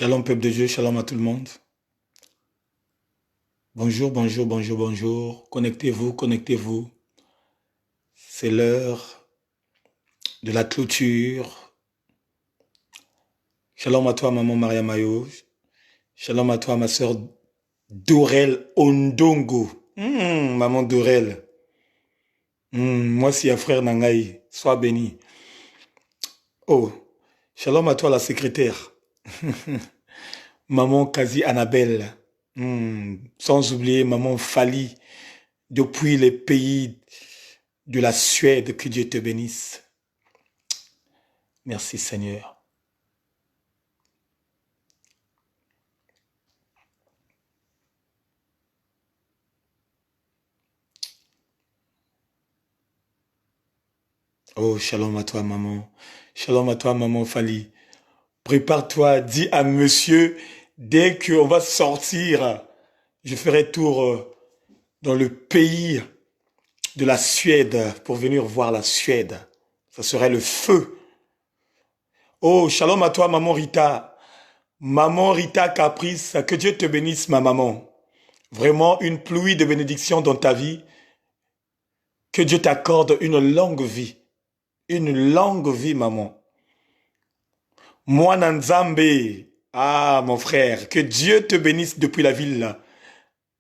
Shalom peuple de Dieu, shalom à tout le monde. Bonjour, bonjour, bonjour, bonjour. Connectez-vous, connectez-vous. C'est l'heure de la clôture. Shalom à toi, maman Maria Mayo. Shalom à toi, ma soeur Dorel Ondongo. Maman Dorel. Moi, si un frère Nangaï, sois béni. Oh, shalom à toi, la secrétaire. Maman Kazi Annabelle. Sans oublier maman Fali, depuis les pays de la Suède, que Dieu te bénisse. Merci Seigneur. Oh, shalom à toi maman. Shalom à toi maman Fali. Prépare-toi, dis à monsieur, dès qu'on va sortir, je ferai tour dans le pays de la Suède pour venir voir la Suède. Ça serait le feu. Oh, shalom à toi maman Rita. Maman Rita Caprice, que Dieu te bénisse ma maman. Vraiment une pluie de bénédictions dans ta vie. Que Dieu t'accorde une longue vie. Une longue vie, maman. Moi, Nzambe. Ah, mon frère, que Dieu te bénisse depuis la ville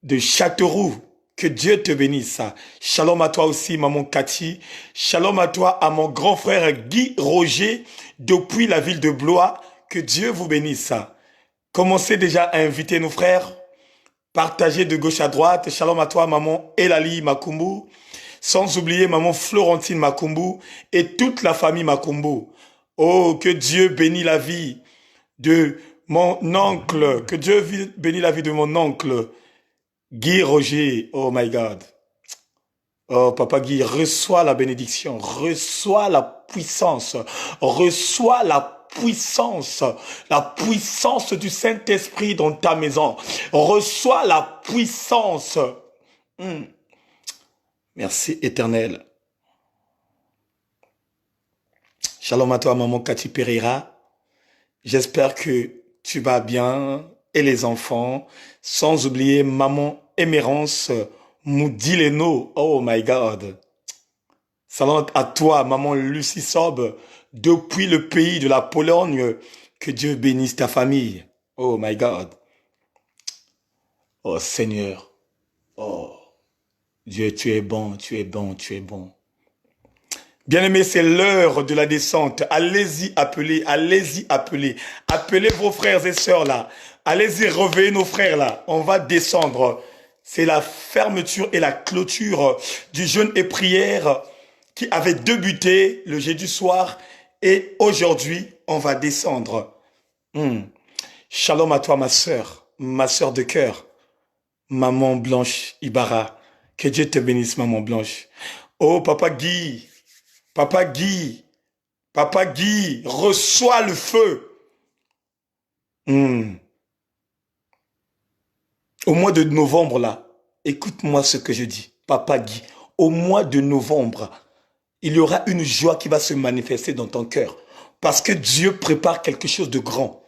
de Châteauroux. Que Dieu te bénisse. Shalom à toi aussi, maman Cathy. Shalom à toi, à mon grand frère Guy Roger, depuis la ville de Blois. Que Dieu vous bénisse. Commencez déjà à inviter nos frères. Partagez de gauche à droite. Shalom à toi, maman Elali Makumbu. Sans oublier maman Florentine Makumbu et toute la famille Makumbu. Oh, que Dieu bénisse la vie de mon oncle. Que Dieu bénisse la vie de mon oncle. Guy Roger. Oh my God. Oh, Papa Guy, reçois la bénédiction. Reçois la puissance. Reçois la puissance. La puissance du Saint-Esprit dans ta maison. Reçois la puissance. Merci éternel. Shalom à toi, maman Cathy Pereira. J'espère que tu vas bien et les enfants. Sans oublier maman Émérance Moudileno. Oh my God. Salut à toi, maman Lucie Sob, depuis le pays de la Pologne. Que Dieu bénisse ta famille. Oh my God. Oh Seigneur. Oh Dieu, tu es bon, tu es bon, tu es bon. Bien-aimés, c'est l'heure de la descente. Allez-y, appelez, allez-y, appelez. Appelez vos frères et sœurs là. Allez-y, réveillez nos frères là. On va descendre. C'est la fermeture et la clôture du jeûne et prière qui avait débuté le jeudi soir. Et aujourd'hui, on va descendre. Shalom à toi, ma sœur de cœur. Maman Blanche Ibarra. Que Dieu te bénisse, maman Blanche. Oh, Papa Guy. Papa Guy, reçois le feu. Au mois de novembre, là, écoute-moi ce que je dis. Papa Guy, au mois de novembre, il y aura une joie qui va se manifester dans ton cœur. Parce que Dieu prépare quelque chose de grand.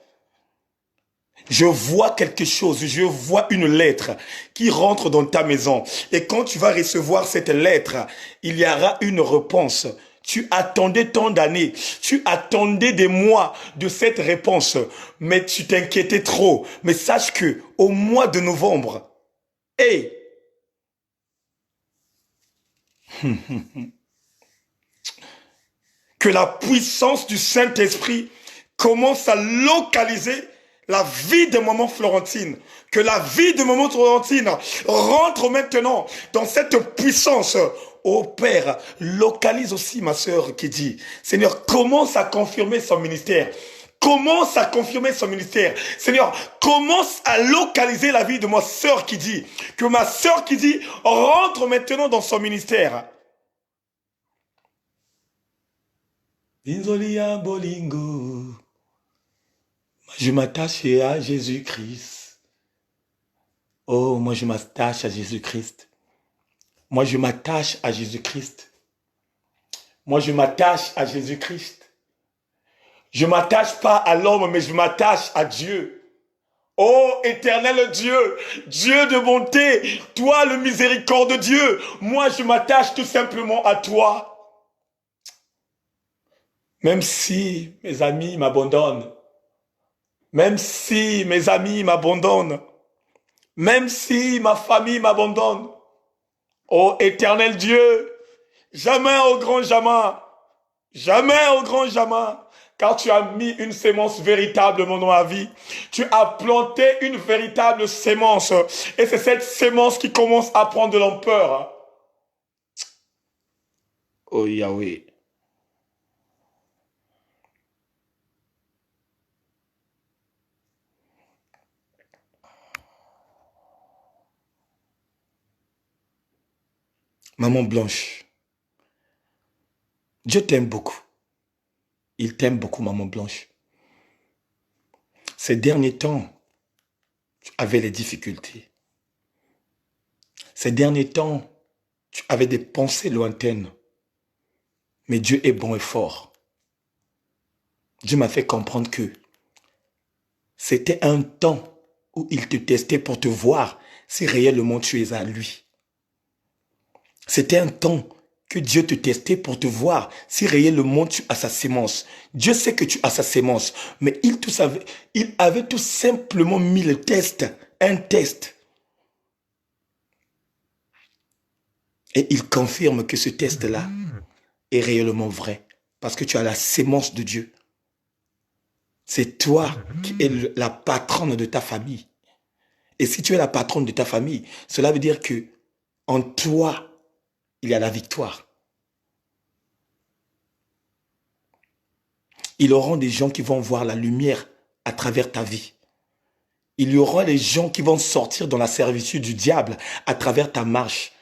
Je vois quelque chose, je vois une lettre qui rentre dans ta maison. Et quand tu vas recevoir cette lettre, il y aura une réponse. Tu attendais tant d'années, tu attendais des mois de cette réponse, mais tu t'inquiétais trop. Mais sache que au mois de novembre, que la puissance du Saint-Esprit commence à localiser la vie de maman Florentine, que la vie de maman Florentine rentre maintenant dans cette puissance. Oh Père, localise aussi ma sœur qui dit, Seigneur, commence à confirmer son ministère. Commence à confirmer son ministère. Seigneur, commence à localiser la vie de ma sœur qui dit, que ma sœur qui dit, rentre maintenant dans son ministère. Binzolia Bolingo. Je m'attache à Jésus-Christ. Oh, moi je m'attache à Jésus-Christ. Moi je m'attache à Jésus-Christ. Moi je m'attache à Jésus-Christ. Je m'attache pas à l'homme, mais je m'attache à Dieu. Oh éternel Dieu, Dieu de bonté, toi le miséricorde de Dieu, moi je m'attache tout simplement à toi. Même si mes amis m'abandonnent, même si mes amis m'abandonnent, même si ma famille m'abandonne, oh éternel Dieu, jamais au grand jamais, jamais au grand jamais, car tu as mis une sémence véritablement dans ma vie. Tu as planté une véritable sémence. Et c'est cette sémence qui commence à prendre de l'ampleur. Oh Yahweh. Maman Blanche, Dieu t'aime beaucoup. Il t'aime beaucoup, Maman Blanche. Ces derniers temps, tu avais les difficultés. Ces derniers temps, tu avais des pensées lointaines. Mais Dieu est bon et fort. Dieu m'a fait comprendre que c'était un temps où il te testait pour te voir si réellement tu es à lui. C'était un temps que Dieu te testait pour te voir si réellement tu as sa sémence. Dieu sait que tu as sa sémence, mais il avait tout simplement mis le test, un test. Et il confirme que ce test-là est réellement vrai, parce que tu as la sémence de Dieu. C'est toi qui es la patronne de ta famille. Et si tu es la patronne de ta famille, cela veut dire que en toi, il y a la victoire. Il y aura des gens qui vont voir la lumière à travers ta vie. Il y aura des gens qui vont sortir dans la servitude du diable à travers ta marche.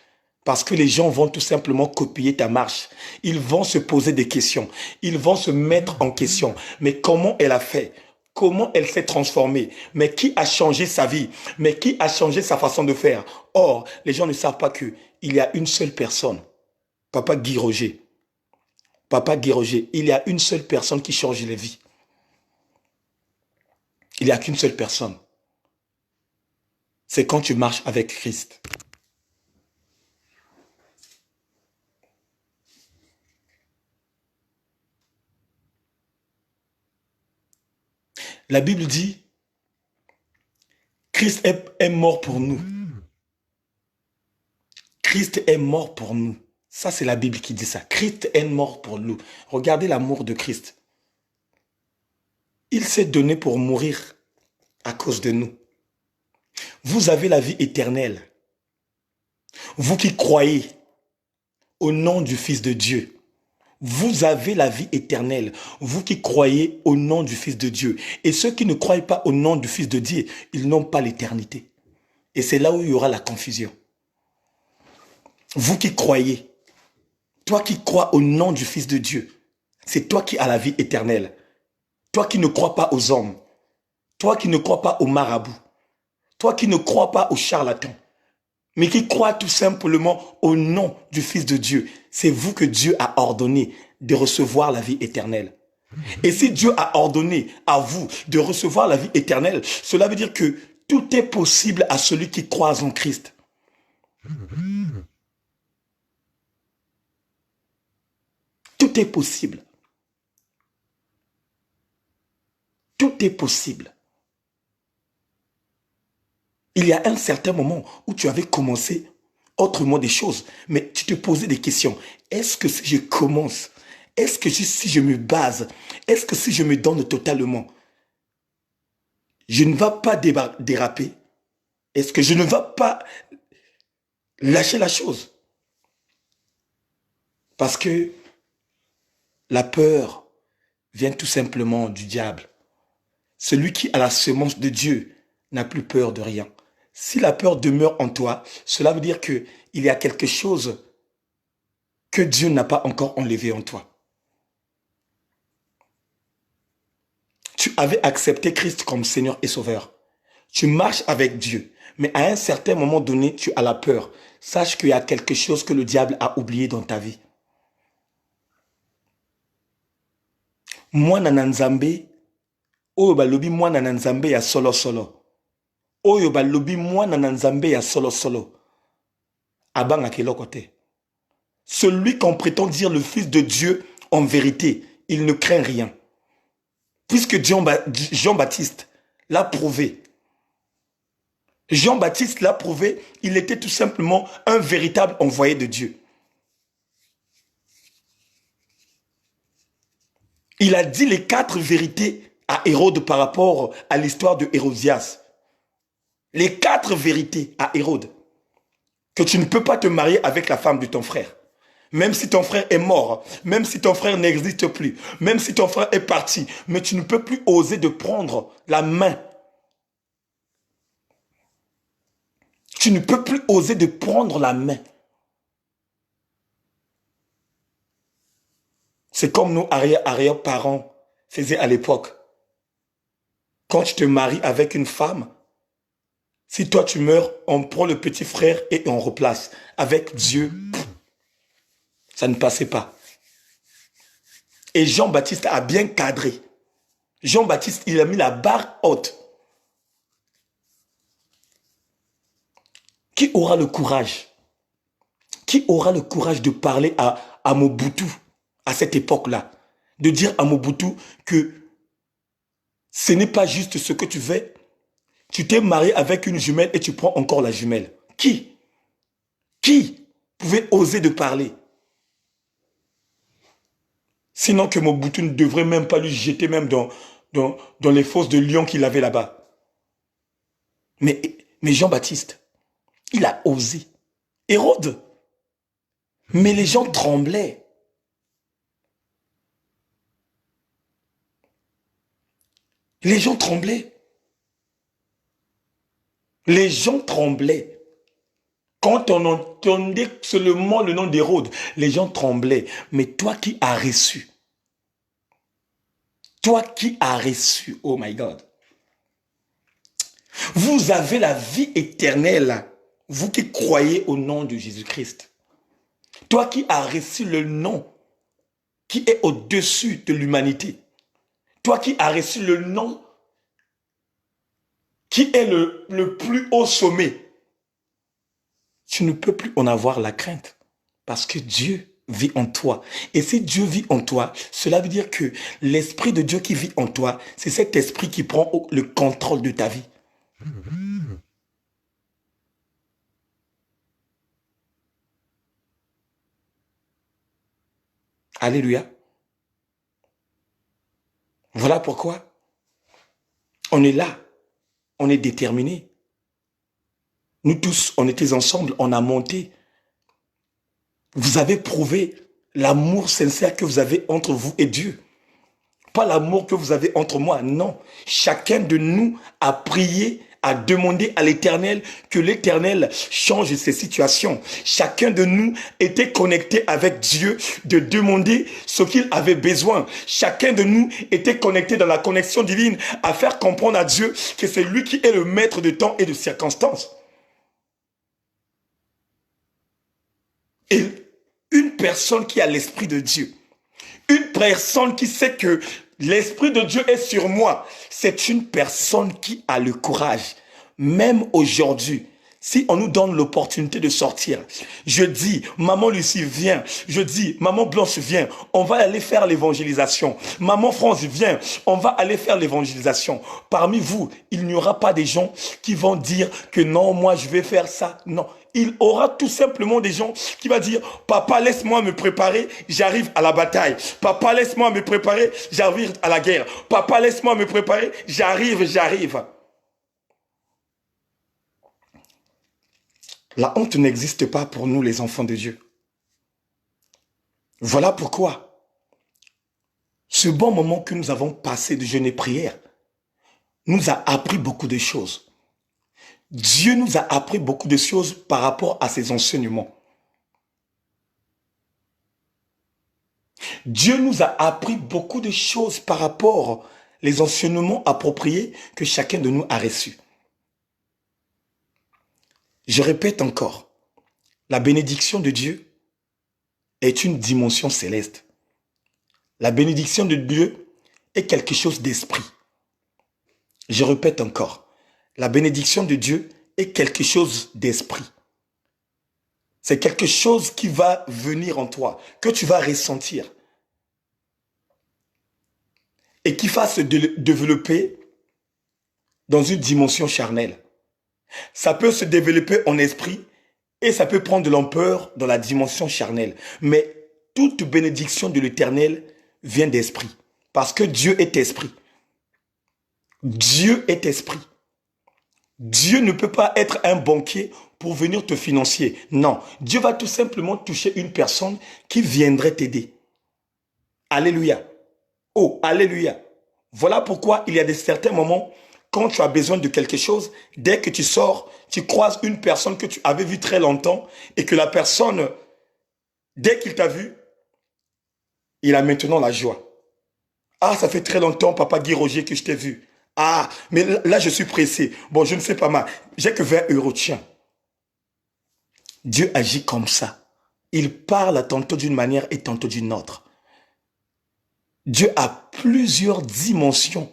Parce que les gens vont tout simplement copier ta marche. Ils vont se poser des questions. Ils vont se mettre en question. Mais comment elle a fait? Comment elle s'est transformée? Mais qui a changé sa vie? Mais qui a changé sa façon de faire? Or, les gens ne savent pas qu'il y a une seule personne. Papa Guy Roger. Papa Guy Roger, il y a une seule personne qui change les vies. Il n'y a qu'une seule personne. C'est quand tu marches avec Christ. La Bible dit, Christ est mort pour nous. Christ est mort pour nous. Ça, c'est la Bible qui dit ça. Christ est mort pour nous. Regardez l'amour de Christ. Il s'est donné pour mourir à cause de nous. Vous avez la vie éternelle. Vous qui croyez au nom du Fils de Dieu. Vous avez la vie éternelle. Vous qui croyez au nom du Fils de Dieu. Et ceux qui ne croient pas au nom du Fils de Dieu, ils n'ont pas l'éternité. Et c'est là où il y aura la confusion. Vous qui croyez, toi qui crois au nom du Fils de Dieu, c'est toi qui as la vie éternelle. Toi qui ne crois pas aux hommes, toi qui ne crois pas aux marabouts, toi qui ne crois pas aux charlatans, mais qui croit tout simplement au nom du Fils de Dieu, c'est vous que Dieu a ordonné de recevoir la vie éternelle. Et si Dieu a ordonné à vous de recevoir la vie éternelle, cela veut dire que tout est possible à celui qui croit en Christ. Tout est possible. Tout est possible. Il y a un certain moment où tu avais commencé autrement des choses, mais tu te posais des questions. Est-ce que si je commence, est-ce que si je me base, est-ce que si je me donne totalement, je ne vais pas déraper? Est-ce que je ne vais pas lâcher la chose? Parce que la peur vient tout simplement du diable. Celui qui a la semence de Dieu n'a plus peur de rien. Si la peur demeure en toi, cela veut dire qu'il y a quelque chose que Dieu n'a pas encore enlevé en toi. Tu avais accepté Christ comme Seigneur et Sauveur. Tu marches avec Dieu. Mais à un certain moment donné, tu as la peur. Sache qu'il y a quelque chose que le diable a oublié dans ta vie. Moi, Nananzambe, oh, balobi, moi, Nananzambe, ya solo solo. Oyo balobi mwana na nzambe ya solo solo. Abanga keloko te. Celui qu'on prétend dire le fils de Dieu, en vérité, il ne craint rien. Puisque Jean-Baptiste l'a prouvé. Jean-Baptiste l'a prouvé, il était tout simplement un véritable envoyé de Dieu. Il a dit les 4 vérités à Hérode par rapport à l'histoire de Hérodias. Les 4 vérités à Hérode. Que tu ne peux pas te marier avec la femme de ton frère. Même si ton frère est mort, même si ton frère n'existe plus, même si ton frère est parti, mais tu ne peux plus oser de prendre la main. Tu ne peux plus oser de prendre la main. C'est comme nos arrière-parents faisaient à l'époque. Quand tu te maries avec une femme, si toi tu meurs, on prend le petit frère et on replace. Avec Dieu, ça ne passait pas. Et Jean-Baptiste a bien cadré. Jean-Baptiste, il a mis la barre haute. Qui aura le courage? Qui aura le courage de parler à Mobutu à cette époque-là? De dire à Mobutu que ce n'est pas juste ce que tu veux. Tu t'es marié avec une jumelle et tu prends encore la jumelle. Qui pouvait oser de parler? Sinon que Mobutu ne devrait même pas lui jeter même dans les fosses de lions qu'il avait là-bas. Mais Jean-Baptiste, il a osé. Hérode. Mais les gens tremblaient. Les gens tremblaient. Les gens tremblaient. Quand on entendait seulement le nom d'Hérode, les gens tremblaient. Mais toi qui as reçu, oh my God, vous avez la vie éternelle, vous qui croyez au nom de Jésus-Christ. Toi qui as reçu le nom qui est au-dessus de l'humanité. Toi qui as reçu le nom qui est le plus haut sommet. Tu ne peux plus en avoir la crainte parce que Dieu vit en toi. Et si Dieu vit en toi, cela veut dire que l'Esprit de Dieu qui vit en toi, c'est cet esprit qui prend le contrôle de ta vie. Alléluia. Voilà pourquoi on est là, on est déterminés. Nous tous, on était ensemble, on a monté. Vous avez prouvé l'amour sincère que vous avez entre vous et Dieu. Pas l'amour que vous avez entre moi, non. Chacun de nous a prié, a demandé à l'Éternel que l'Éternel change ses situations. Chacun de nous était connecté avec Dieu de demander ce qu'il avait besoin. Chacun de nous était connecté dans la connexion divine à faire comprendre à Dieu que c'est lui qui est le maître de temps et de circonstances. Et une personne qui a l'Esprit de Dieu, une personne qui sait que l'Esprit de Dieu est sur moi, c'est une personne qui a le courage. Même aujourd'hui, si on nous donne l'opportunité de sortir, je dis, maman Lucie, viens. Je dis, maman Blanche, viens. On va aller faire l'évangélisation. Maman France, viens. On va aller faire l'évangélisation. Parmi vous, il n'y aura pas des gens qui vont dire que non, moi je vais faire ça. Non. Il aura tout simplement des gens qui vont dire, papa, laisse-moi me préparer, j'arrive à la bataille. Papa, laisse-moi me préparer, j'arrive à la guerre. Papa, laisse-moi me préparer, j'arrive. La honte n'existe pas pour nous, les enfants de Dieu. Voilà pourquoi ce bon moment que nous avons passé de jeûne et prière nous a appris beaucoup de choses. Dieu nous a appris beaucoup de choses par rapport à ses enseignements. Dieu nous a appris beaucoup de choses par rapport aux enseignements appropriés que chacun de nous a reçus. Je répète encore, la bénédiction de Dieu est une dimension céleste. La bénédiction de Dieu est quelque chose d'esprit. Je répète encore, La bénédiction de Dieu est quelque chose d'esprit. C'est quelque chose qui va venir en toi, que tu vas ressentir et qui va se développer dans une dimension charnelle. Ça peut se développer en esprit et ça peut prendre de l'ampleur dans la dimension charnelle. Mais toute bénédiction de l'Éternel vient d'esprit. Parce que Dieu est esprit. Dieu est esprit. Dieu ne peut pas être un banquier pour venir te financer. Non, Dieu va tout simplement toucher une personne qui viendrait t'aider. Alléluia. Oh, alléluia. Voilà pourquoi il y a des certains moments, quand tu as besoin de quelque chose, dès que tu sors, tu croises une personne que tu avais vue très longtemps et que la personne, dès qu'il t'a vu, il a maintenant la joie. Ah, ça fait très longtemps, papa Guy Roger, que je t'ai vu. Ah, mais là, je suis pressé. Bon, je ne fais pas mal. J'ai que 20 euros, tiens. Dieu agit comme ça. Il parle tantôt d'une manière et tantôt d'une autre. Dieu a plusieurs dimensions.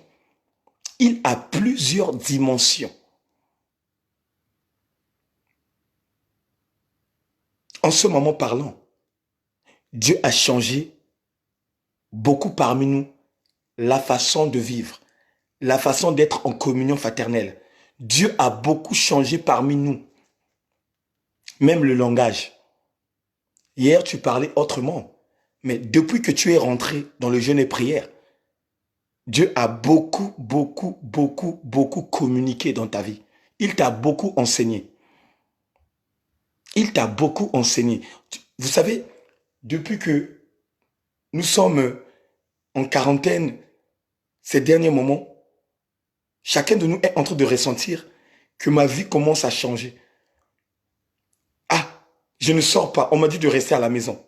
Il a plusieurs dimensions. En ce moment parlant, Dieu a changé beaucoup parmi nous la façon de vivre, la façon d'être en communion fraternelle. Dieu a beaucoup changé parmi nous. Même le langage. Hier, tu parlais autrement. Mais depuis que tu es rentré dans le jeûne et prière, Dieu a beaucoup communiqué dans ta vie. Il t'a beaucoup enseigné. Il t'a beaucoup enseigné. Vous savez, depuis que nous sommes en quarantaine, ces derniers moments, chacun de nous est en train de ressentir que ma vie commence à changer. Ah, je ne sors pas. On m'a dit de rester à la maison.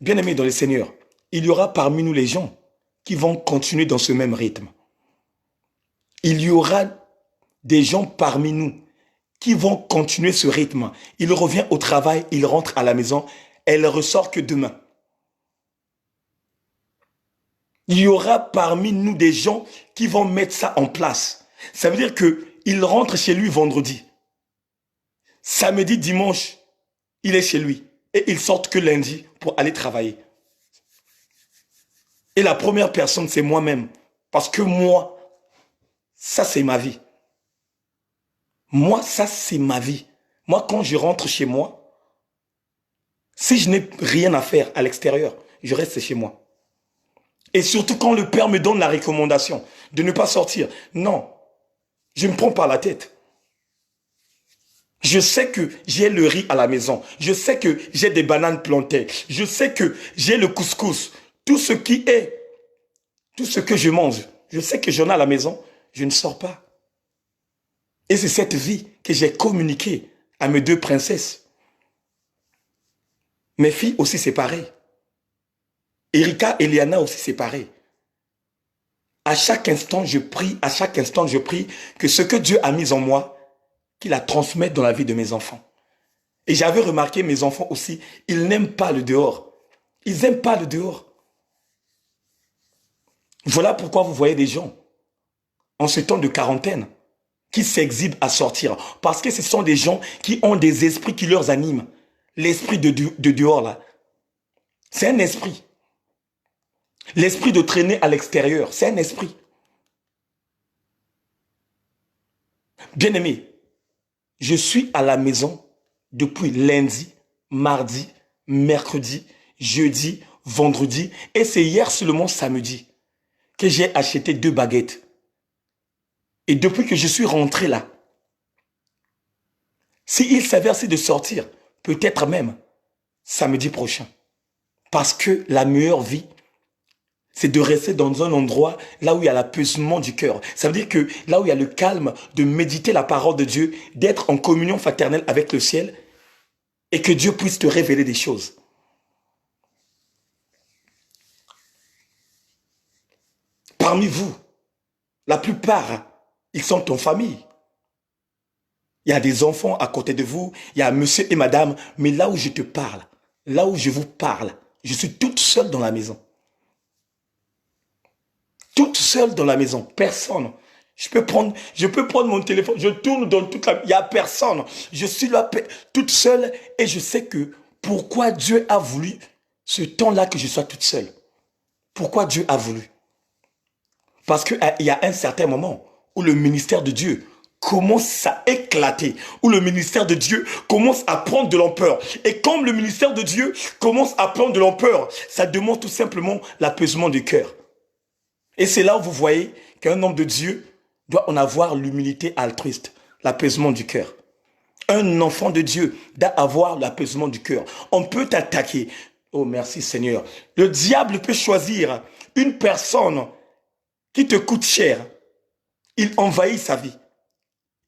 Bien-aimés dans le Seigneur, il y aura parmi nous les gens qui vont continuer dans ce même rythme. Il y aura des gens parmi nous qui vont continuer ce rythme. Il revient au travail, il rentre à la maison, elle ressort que demain. Il y aura parmi nous des gens qui vont mettre ça en place. Ça veut dire qu'il rentre chez lui vendredi. Samedi, dimanche, il est chez lui. Et il sort que lundi pour aller travailler. Et la première personne, c'est moi-même. Parce que moi, ça c'est ma vie. Moi, ça c'est ma vie. Moi, quand je rentre chez moi, si je n'ai rien à faire à l'extérieur, je reste chez moi. Et surtout quand le Père me donne la recommandation de ne pas sortir. Non, je ne me prends pas la tête. Je sais que j'ai le riz à la maison. Je sais que j'ai des bananes plantées. Je sais que j'ai le couscous. Tout ce qui est, tout ce que je mange, je sais que j'en ai à la maison. Je ne sors pas. Et c'est cette vie que j'ai communiquée à mes deux princesses. Mes filles aussi, c'est pareil. Erika et Liana aussi, c'est pareil. À chaque instant, je prie, que ce que Dieu a mis en moi, qu'il la transmette dans la vie de mes enfants. Et j'avais remarqué, mes enfants aussi, ils n'aiment pas le dehors. Ils n'aiment pas le dehors. Voilà pourquoi vous voyez des gens, en ce temps de quarantaine, qui s'exhibent à sortir. Parce que ce sont des gens qui ont des esprits qui leur animent. L'esprit de dehors, là. C'est un esprit. L'esprit de traîner à l'extérieur, c'est un esprit. Bien-aimé, je suis à la maison depuis lundi, mardi, mercredi, jeudi, vendredi. Et c'est hier seulement samedi que j'ai acheté 2 baguettes. Et depuis que je suis rentré là, s'il s'avère de sortir, peut-être même samedi prochain. Parce que la meilleure vie, c'est de rester dans un endroit là où il y a l'apaisement du cœur. Ça veut dire que là où il y a le calme, de méditer la parole de Dieu, d'être en communion fraternelle avec le ciel et que Dieu puisse te révéler des choses. Parmi vous, la plupart, ils sont en famille. Il y a des enfants à côté de vous, il y a monsieur et madame, mais là où je te parle, là où je vous parle, je suis toute seule dans la maison. Toute seule dans la maison, personne. Je peux prendre mon téléphone, je tourne dans toute la... Il n'y a personne. Je suis là toute seule et je sais que pourquoi Dieu a voulu ce temps-là que je sois toute seule. Pourquoi Dieu a voulu? Parce qu'il y a un certain moment où le ministère de Dieu commence à éclater, où le ministère de Dieu commence à prendre de l'ampleur. Et comme le ministère de Dieu commence à prendre de l'ampleur, ça demande tout simplement l'apaisement du cœur. Et c'est là où vous voyez qu'un homme de Dieu doit en avoir l'humilité altruiste, l'apaisement du cœur. Un enfant de Dieu doit avoir l'apaisement du cœur. On peut t'attaquer. Oh, merci Seigneur. Le diable peut choisir une personne qui te coûte cher. Il envahit sa vie.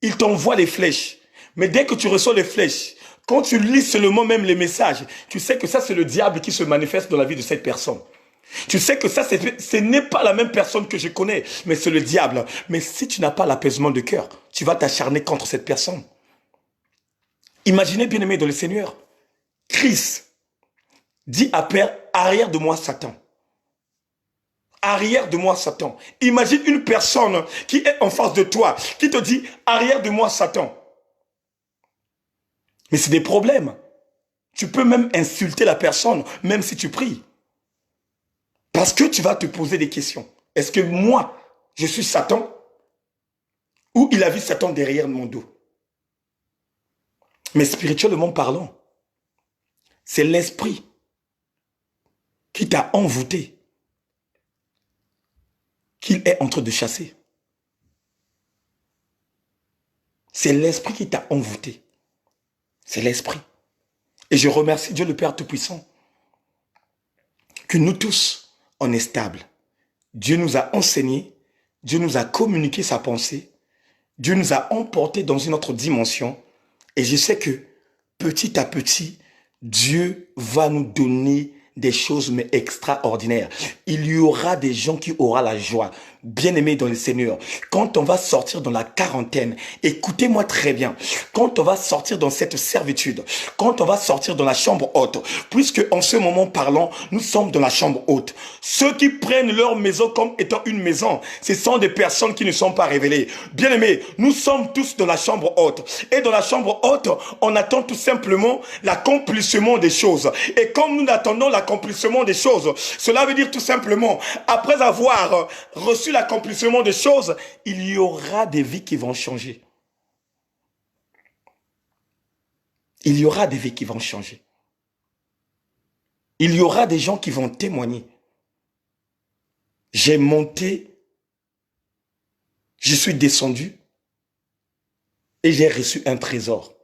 Il t'envoie les flèches. Mais dès que tu reçois les flèches, quand tu lis seulement même les messages, tu sais que ça c'est le diable qui se manifeste dans la vie de cette personne. Tu sais que ça, ce n'est pas la même personne que je connais, mais c'est le diable. Mais si tu n'as pas l'apaisement de cœur, tu vas t'acharner contre cette personne. Imaginez, bien-aimé dans le Seigneur, Christ dit à Père, arrière de moi Satan. Arrière de moi Satan. Imagine une personne qui est en face de toi, qui te dit, arrière de moi Satan. Mais c'est des problèmes. Tu peux même insulter la personne, même si tu pries. Parce que tu vas te poser des questions. Est-ce que moi, je suis Satan? Ou il a vu Satan derrière mon dos? Mais spirituellement parlant, c'est l'esprit qui t'a envoûté, qu'il est en train de chasser. C'est l'esprit qui t'a envoûté. C'est l'esprit. Et je remercie Dieu le Père Tout-Puissant que nous tous, on est stables. Dieu nous a enseigné, Dieu nous a communiqué sa pensée, Dieu nous a emportés dans une autre dimension. Et je sais que petit à petit, Dieu va nous donner des choses mais extraordinaires. Il y aura des gens qui auront la joie. Bien-aimés dans le Seigneur, quand on va sortir dans la quarantaine, écoutez-moi très bien, quand on va sortir dans cette servitude, quand on va sortir dans la chambre haute, puisque en ce moment parlant, nous sommes dans la chambre haute. Ceux qui prennent leur maison comme étant une maison, ce sont des personnes qui ne sont pas révélées. Bien-aimés, nous sommes tous dans la chambre haute. Et dans la chambre haute, on attend tout simplement l'accomplissement des choses. Et comme nous attendons l'accomplissement des choses, cela veut dire tout simplement, après avoir reçu l'accomplissement des choses, il y aura des vies qui vont changer. Il y aura des vies qui vont changer. Il y aura des gens qui vont témoigner. J'ai monté, je suis descendu et j'ai reçu un trésor.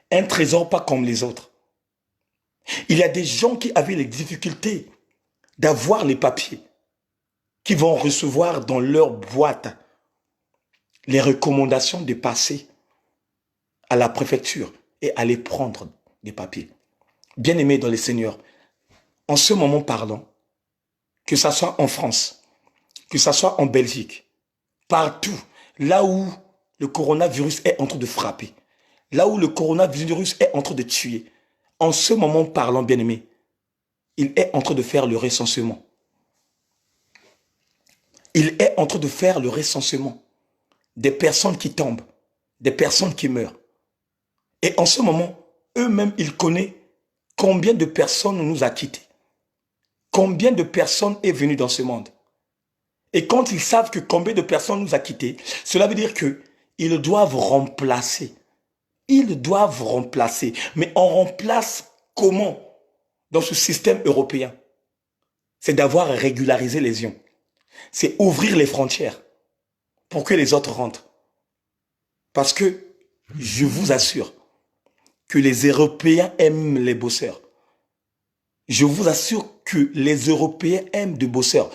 Un trésor pas comme les autres. Il y a des gens qui avaient les difficultés d'avoir les papiers, qui vont recevoir dans leur boîte les recommandations de passer à la préfecture et aller prendre des papiers. Bien-aimés dans le Seigneur, en ce moment parlant, que ce soit en France, que ce soit en Belgique, partout, là où le coronavirus est en train de frapper, là où le coronavirus est en train de tuer, en ce moment parlant, bien-aimés, il est en train de faire le recensement. Il est en train de faire le recensement des personnes qui tombent, des personnes qui meurent. Et en ce moment, eux-mêmes, ils connaissent combien de personnes nous a quittés. Combien de personnes est venu dans ce monde. Et quand ils savent que combien de personnes nous a quittés, cela veut dire qu'ils doivent remplacer. Ils doivent remplacer. Mais on remplace comment dans ce système européen? C'est d'avoir régularisé les gens. C'est ouvrir les frontières pour que les autres rentrent. Parce que je vous assure que les Européens aiment les bosseurs. Je vous assure que les Européens aiment des bosseurs.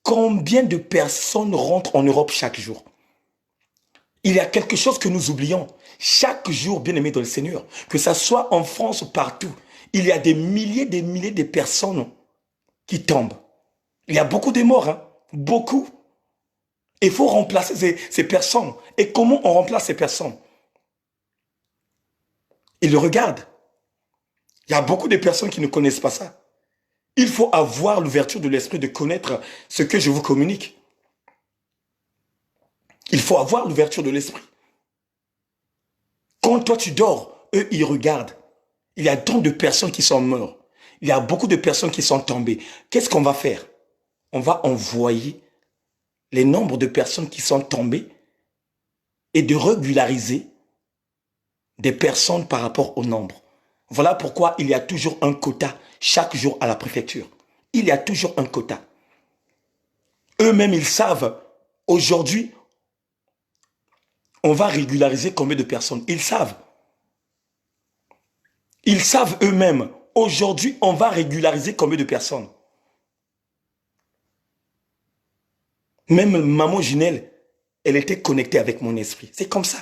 Combien de personnes rentrent en Europe chaque jour? Il y a quelque chose que nous oublions. Chaque jour, bien-aimés dans le Seigneur, que ça soit en France ou partout, il y a des milliers de personnes qui tombent. Il y a beaucoup de morts, hein? Beaucoup. Il faut remplacer ces personnes. Et comment on remplace ces personnes? Ils regardent. Il y a beaucoup de personnes qui ne connaissent pas ça. Il faut avoir l'ouverture de l'esprit de connaître ce que je vous communique. Il faut avoir l'ouverture de l'esprit. Quand toi tu dors, eux ils regardent. Il y a tant de personnes qui sont mortes. Il y a beaucoup de personnes qui sont tombées. Qu'est-ce qu'on va faire? On va envoyer les nombres de personnes qui sont tombées et de régulariser des personnes par rapport au nombre. Voilà pourquoi il y a toujours un quota chaque jour à la préfecture. Il y a toujours un quota. Eux-mêmes, ils savent, aujourd'hui, on va régulariser combien de personnes. Ils savent. Ils savent eux-mêmes, aujourd'hui, on va régulariser combien de personnes. Même maman Ginelle, elle était connectée avec mon esprit. C'est comme ça.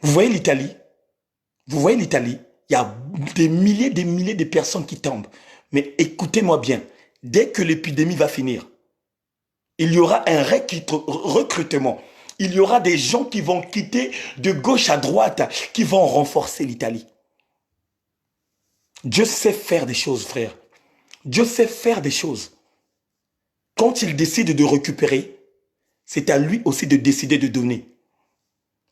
Vous voyez l'Italie? Vous voyez l'Italie? Il y a des milliers de personnes qui tombent. Mais écoutez-moi bien, dès que l'épidémie va finir, il y aura un recrutement. Il y aura des gens qui vont quitter de gauche à droite, qui vont renforcer l'Italie. Dieu sait faire des choses, frère. Dieu sait faire des choses. Quand il décide de récupérer, c'est à lui aussi de décider de donner.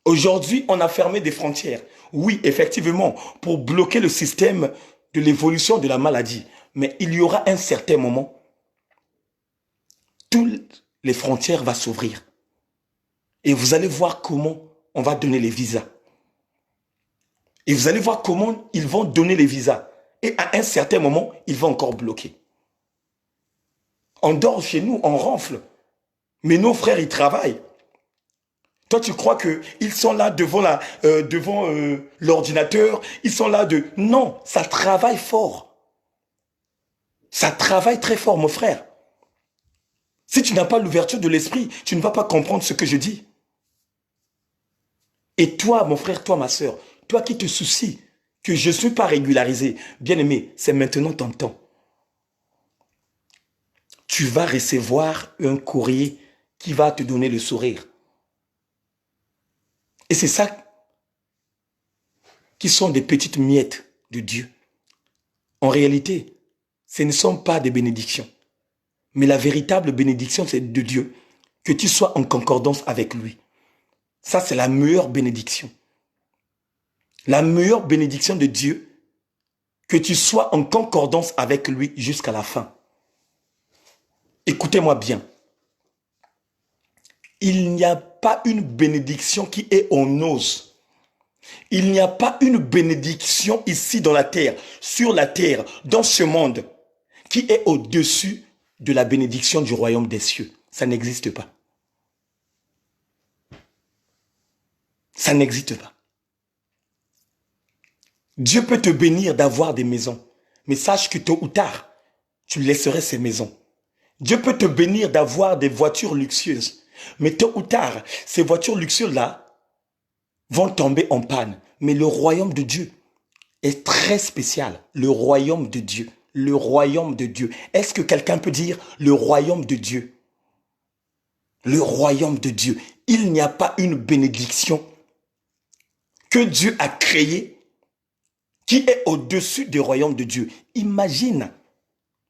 Aujourd'hui, on a fermé des frontières. Oui, effectivement, pour bloquer le système de l'évolution de la maladie. Mais il y aura un certain moment, toutes les frontières vont s'ouvrir. Et vous allez voir comment on va donner les visas. Et vous allez voir comment ils vont donner les visas. Et à un certain moment, ils vont encore bloquer. On dort chez nous, on ronfle. Mais nos frères, ils travaillent. Toi, tu crois qu'ils sont là devant l'ordinateur, ils sont là de... Non, ça travaille fort. Ça travaille très fort, mon frère. Si tu n'as pas l'ouverture de l'esprit, tu ne vas pas comprendre ce que je dis. Et toi, mon frère, toi, ma soeur, toi qui te soucies que je ne suis pas régularisé, bien-aimé, c'est maintenant ton temps. Tu vas recevoir un courrier qui va te donner le sourire. Et c'est ça qui sont des petites miettes de Dieu. En réalité, ce ne sont pas des bénédictions. Mais la véritable bénédiction, c'est de Dieu. Que tu sois en concordance avec lui. Ça, c'est la meilleure bénédiction. La meilleure bénédiction de Dieu, que tu sois en concordance avec lui jusqu'à la fin. Écoutez-moi bien. Il n'y a pas une bénédiction qui est en ose. Il n'y a pas une bénédiction ici dans la terre, sur la terre, dans ce monde, qui est au-dessus de la bénédiction du royaume des cieux. Ça n'existe pas. Ça n'existe pas. Dieu peut te bénir d'avoir des maisons, mais sache que tôt ou tard, tu laisserais ces maisons. Dieu peut te bénir d'avoir des voitures luxueuses, mais tôt ou tard, ces voitures luxueuses-là vont tomber en panne. Mais le royaume de Dieu est très spécial. Le royaume de Dieu. Le royaume de Dieu. Est-ce que quelqu'un peut dire le royaume de Dieu? Le royaume de Dieu. Il n'y a pas une bénédiction que Dieu a créée qui est au-dessus du royaume de Dieu. Imagine,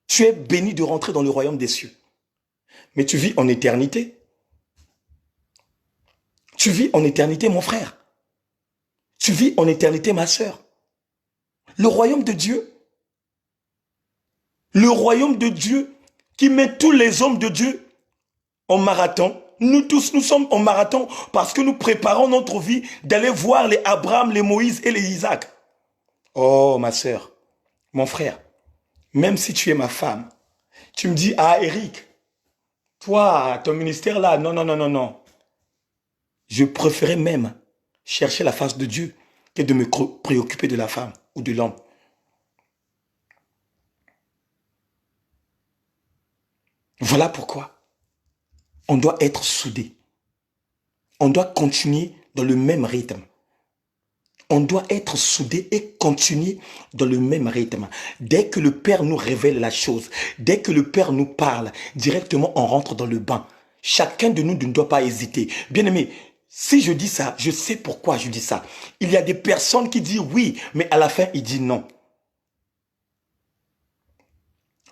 tu es béni de rentrer dans le royaume des cieux. Mais tu vis en éternité. Tu vis en éternité, mon frère. Tu vis en éternité, ma sœur. Le royaume de Dieu. Le royaume de Dieu qui met tous les hommes de Dieu en marathon. Nous tous, nous sommes en marathon parce que nous préparons notre vie d'aller voir les Abraham, les Moïse et les Isaac. Oh, ma sœur, mon frère, même si tu es ma femme, tu me dis, ah, Eric, toi, ton ministère là, non, non, non, non, non. Je préférais même chercher la face de Dieu que de me préoccuper de la femme ou de l'homme. Voilà pourquoi on doit être soudés. On doit continuer dans le même rythme. On doit être soudés et continuer dans le même rythme. Dès que le Père nous révèle la chose, dès que le Père nous parle, directement on rentre dans le bain. Chacun de nous ne doit pas hésiter. Bien-aimé, si je dis ça, je sais pourquoi je dis ça. Il y a des personnes qui disent oui, mais à la fin, ils disent non.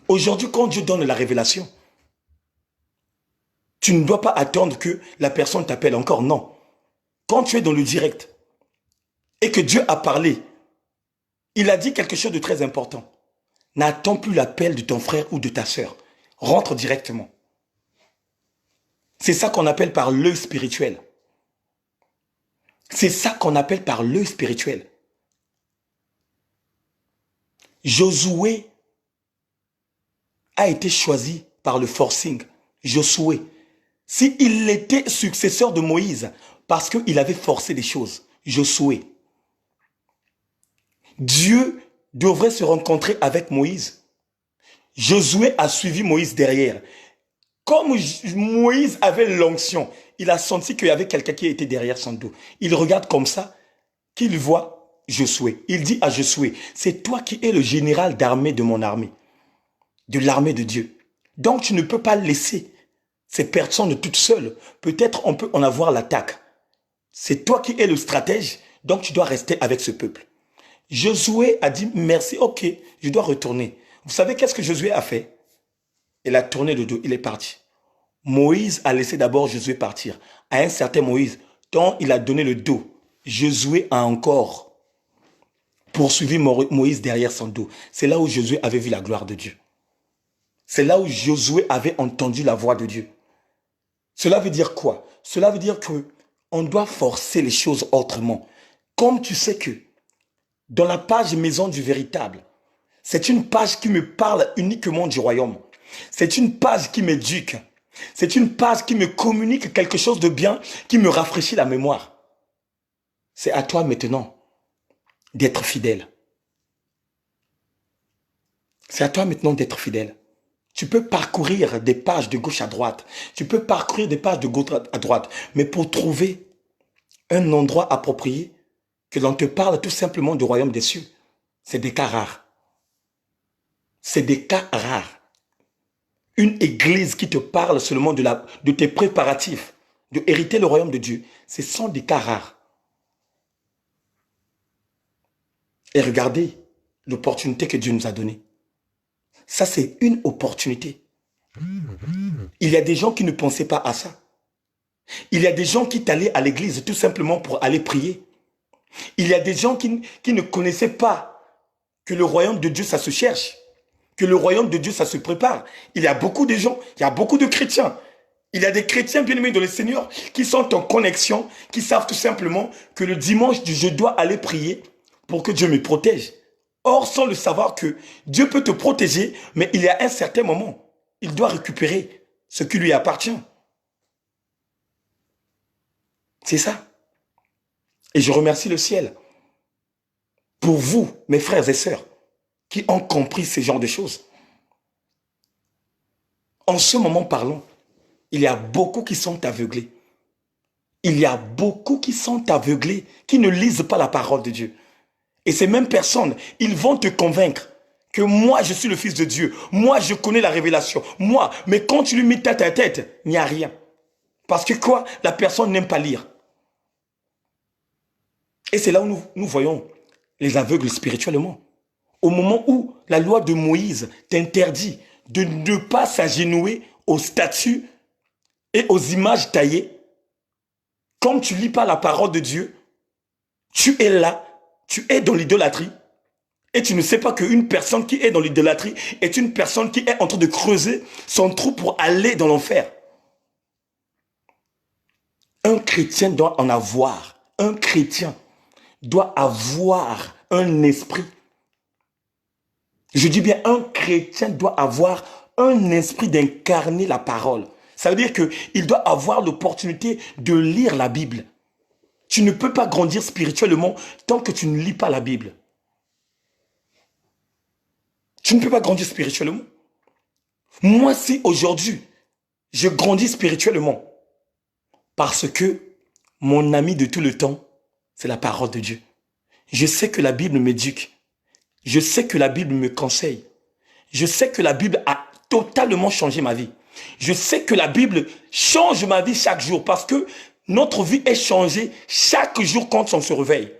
Aujourd'hui, quand Dieu donne la révélation, Tu ne dois pas attendre que la personne t'appelle encore, non. Quand tu es dans le direct et que Dieu a parlé, il a dit quelque chose de très important. N'attends plus l'appel de ton frère ou de ta sœur. Rentre directement. C'est ça qu'on appelle par l'œil spirituel. C'est ça qu'on appelle par l'œil spirituel. Josué a été choisi par le forcing. Josué. S'il était successeur de Moïse, parce qu'il avait forcé les choses. Josué. Dieu devrait se rencontrer avec Moïse. Josué a suivi Moïse derrière. Comme Moïse avait l'onction, il a senti qu'il y avait quelqu'un qui était derrière son dos. Il regarde comme ça, qu'il voit Josué. Il dit à Josué, c'est toi qui es le général d'armée de mon armée, de l'armée de Dieu. Donc tu ne peux pas laisser ces personnes toutes seules. Peut-être on peut en avoir l'attaque. C'est toi qui es le stratège, donc tu dois rester avec ce peuple. Josué a dit merci, ok, je dois retourner. Vous savez qu'est-ce que Josué a fait? Il a tourné le dos, il est parti. Moïse a laissé d'abord Josué partir. À un certain Moïse, dont il a donné le dos, Josué a encore poursuivi Moïse derrière son dos. C'est là où Josué avait vu la gloire de Dieu. C'est là où Josué avait entendu la voix de Dieu. Cela veut dire quoi? Cela veut dire que on doit forcer les choses autrement. Comme tu sais que dans la page Maison du Véritable, c'est une page qui me parle uniquement du royaume. C'est une page qui m'éduque. C'est une page qui me communique quelque chose de bien, qui me rafraîchit la mémoire. C'est à toi maintenant d'être fidèle. C'est à toi maintenant d'être fidèle. Tu peux parcourir des pages de gauche à droite. Tu peux parcourir des pages de gauche à droite. Mais pour trouver un endroit approprié, que l'on te parle tout simplement du royaume des cieux, c'est des cas rares. C'est des cas rares. Une église qui te parle seulement de tes préparatifs, de hériter le royaume de Dieu, ce sont des cas rares. Et regardez l'opportunité que Dieu nous a donnée. Ça, c'est une opportunité. Il y a des gens qui ne pensaient pas à ça. Il y a des gens qui allaient à l'église tout simplement pour aller prier. Il y a des gens qui ne connaissaient pas que le royaume de Dieu, ça se cherche. Que le royaume de Dieu, ça se prépare. Il y a beaucoup de gens, il y a beaucoup de chrétiens. Il y a des chrétiens bien-aimés dans le Seigneur qui sont en connexion, qui savent tout simplement que le dimanche, je dois aller prier pour que Dieu me protège. Or, sans le savoir que Dieu peut te protéger, mais il y a un certain moment, il doit récupérer ce qui lui appartient. C'est ça. Et je remercie le ciel pour vous, mes frères et sœurs, qui ont compris ce genre de choses. En ce moment parlons, il y a beaucoup qui sont aveuglés. Il y a beaucoup qui sont aveuglés, qui ne lisent pas la parole de Dieu. Et ces mêmes personnes, ils vont te convaincre que moi, je suis le Fils de Dieu. Moi, je connais la révélation. Moi, mais quand tu lui mets tête à tête, il n'y a rien. Parce que quoi? La personne n'aime pas lire. Et c'est là où nous voyons les aveugles spirituellement. Au moment où la loi de Moïse t'interdit de ne pas s'agenouiller aux statues et aux images taillées, comme tu ne lis pas la parole de Dieu, tu es là, tu es dans l'idolâtrie, et tu ne sais pas qu'une personne qui est dans l'idolâtrie est une personne qui est en train de creuser son trou pour aller dans l'enfer. Un chrétien doit en avoir. Un chrétien doit avoir un esprit. Je dis bien, un chrétien doit avoir un esprit d'incarner la parole. Ça veut dire qu'il doit avoir l'opportunité de lire la Bible. Tu ne peux pas grandir spirituellement tant que tu ne lis pas la Bible. Tu ne peux pas grandir spirituellement. Moi, si aujourd'hui, je grandis spirituellement, parce que mon ami de tout le temps, c'est la parole de Dieu. Je sais que la Bible m'éduque. Je sais que la Bible me conseille. Je sais que la Bible a totalement changé ma vie. Je sais que la Bible change ma vie chaque jour parce que notre vie est changée chaque jour quand on se réveille.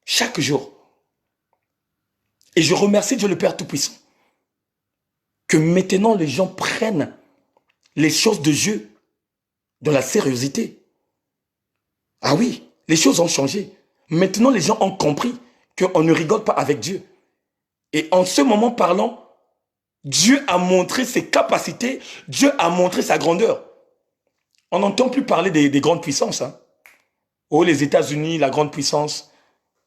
Chaque jour. Et je remercie Dieu le Père Tout-Puissant que maintenant les gens prennent les choses de Dieu, dans la sérieuseté. Ah oui, les choses ont changé. Maintenant, les gens ont compris qu'on ne rigole pas avec Dieu. Et en ce moment parlant, Dieu a montré ses capacités, Dieu a montré sa grandeur. On n'entend plus parler des grandes puissances. Hein. Oh, les États-Unis, la grande puissance.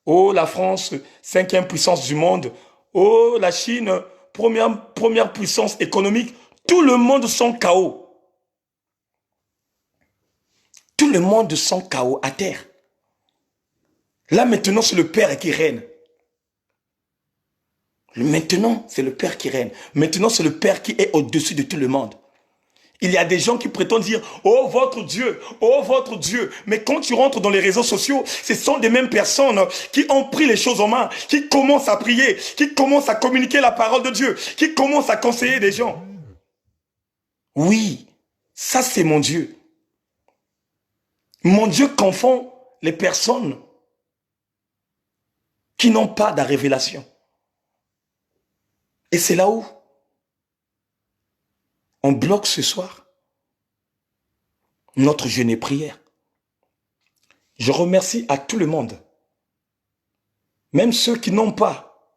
Oh, la France, cinquième puissance du monde. Oh, la Chine, première puissance économique. Tout le monde sont chaos. Tout le monde sont chaos à terre. Là, maintenant, c'est le Père qui règne. Maintenant, c'est le Père qui règne. Maintenant, c'est le Père qui est au-dessus de tout le monde. Il y a des gens qui prétendent dire « Oh, votre Dieu, oh, votre Dieu ». Mais quand tu rentres dans les réseaux sociaux, ce sont des mêmes personnes qui ont pris les choses en main, qui commencent à prier, qui commencent à communiquer la parole de Dieu, qui commencent à conseiller des gens. Oui, ça c'est mon Dieu. Mon Dieu confond les personnes qui n'ont pas de révélation. Et c'est là où on bloque ce soir notre jeûne et prière. Je remercie à tout le monde, même ceux qui n'ont pas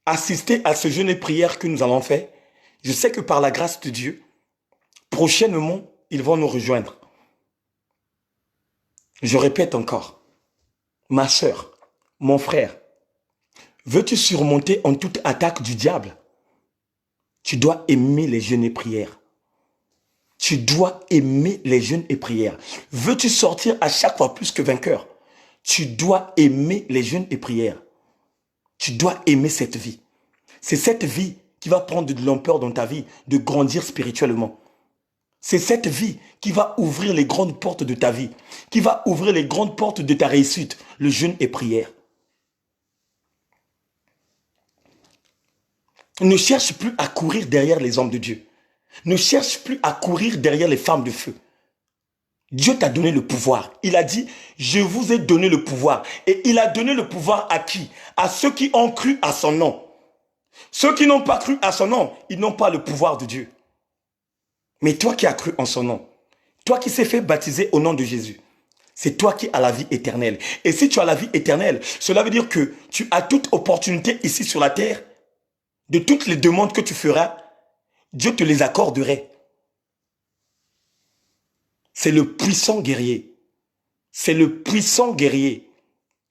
assisté à ce jeûne et prière que nous allons faire. Je sais que par la grâce de Dieu, prochainement, ils vont nous rejoindre. Je répète encore, ma sœur, mon frère, veux-tu surmonter en toute attaque du diable? Tu dois aimer les jeûnes et prières. Tu dois aimer les jeûnes et prières. Veux-tu sortir à chaque fois plus que vainqueur? Tu dois aimer les jeûnes et prières. Tu dois aimer cette vie. C'est cette vie qui va prendre de l'ampleur dans ta vie, de grandir spirituellement. C'est cette vie qui va ouvrir les grandes portes de ta vie, qui va ouvrir les grandes portes de ta réussite, le jeûne et prière. Ne cherche plus à courir derrière les hommes de Dieu. Ne cherche plus à courir derrière les femmes de feu. Dieu t'a donné le pouvoir. Il a dit, je vous ai donné le pouvoir. Et il a donné le pouvoir à qui? À ceux qui ont cru à son nom. Ceux qui n'ont pas cru à son nom, ils n'ont pas le pouvoir de Dieu. Mais toi qui as cru en son nom, toi qui s'est fait baptiser au nom de Jésus, c'est toi qui as la vie éternelle. Et si tu as la vie éternelle, cela veut dire que tu as toute opportunité ici sur la terre, de toutes les demandes que tu feras, Dieu te les accorderait. C'est le puissant guerrier. C'est le puissant guerrier,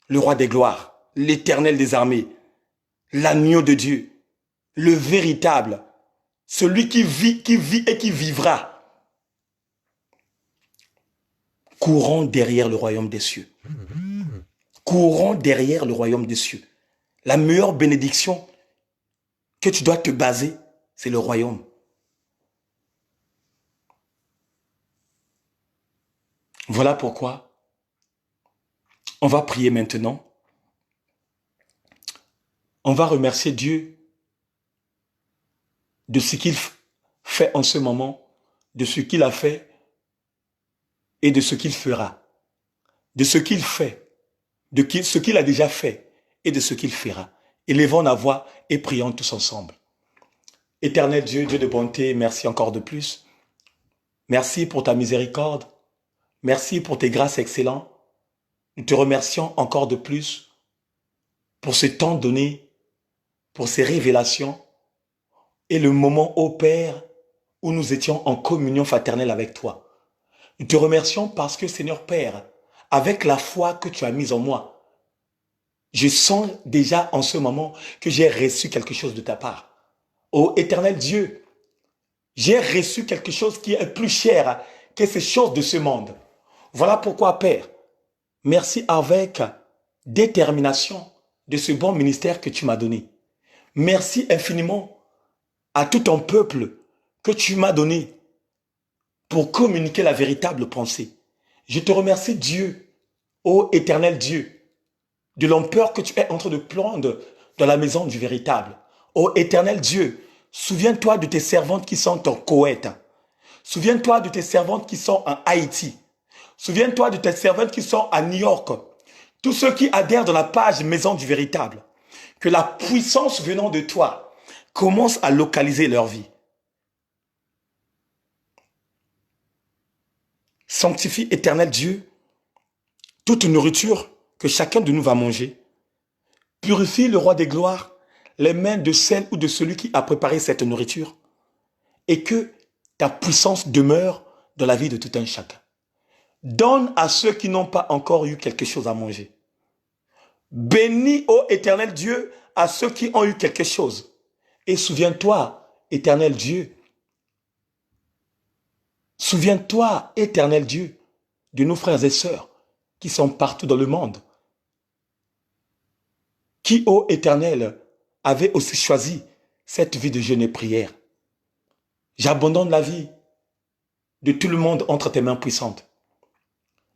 le roi des gloires, l'éternel des armées, l'agneau de Dieu, le véritable, celui qui vit et qui vivra. Courons derrière le royaume des cieux. Courons derrière le royaume des cieux. La meilleure bénédiction que tu dois te baser, c'est le royaume. Voilà pourquoi on va prier maintenant. On va remercier Dieu de ce qu'il fait en ce moment, de ce qu'il a fait et de ce qu'il fera. De ce qu'il fait, de ce qu'il a déjà fait et de ce qu'il fera. Élevons la voix et prions tous ensemble. Éternel Dieu, Dieu de bonté, merci encore de plus. Merci pour ta miséricorde. Merci pour tes grâces excellentes. Nous te remercions encore de plus pour ce temps donné, pour ces révélations et le moment, ô Père, où nous étions en communion fraternelle avec toi. Nous te remercions parce que, Seigneur Père, avec la foi que tu as mise en moi, je sens déjà en ce moment que j'ai reçu quelque chose de ta part. Ô Éternel Dieu, j'ai reçu quelque chose qui est plus cher que ces choses de ce monde. Voilà pourquoi, Père, merci avec détermination de ce bon ministère que tu m'as donné. Merci infiniment à tout ton peuple que tu m'as donné pour communiquer la véritable pensée. Je te remercie, Dieu, ô Éternel Dieu, de l'ampleur que tu es en train de prendre dans la maison du véritable. Ô Éternel Dieu, souviens-toi de tes servantes qui sont en Koweït. Souviens-toi de tes servantes qui sont en Haïti. Souviens-toi de tes servantes qui sont à New York. Tous ceux qui adhèrent dans la page Maison du Véritable. Que la puissance venant de toi commence à localiser leur vie. sanctifie, éternel Dieu, toute nourriture que chacun de nous va manger. Purifie le roi des gloires les mains de celle ou de celui qui a préparé cette nourriture et que ta puissance demeure dans la vie de tout un chacun. Donne à ceux qui n'ont pas encore eu quelque chose à manger. Bénis, ô éternel Dieu, à ceux qui ont eu quelque chose. Et souviens-toi, éternel Dieu, souviens-toi, éternel Dieu, de nos frères et sœurs qui sont partout dans le monde, qui, ô éternel, avaient aussi choisi cette vie de jeûne et prière. J'abandonne la vie de tout le monde entre tes mains puissantes,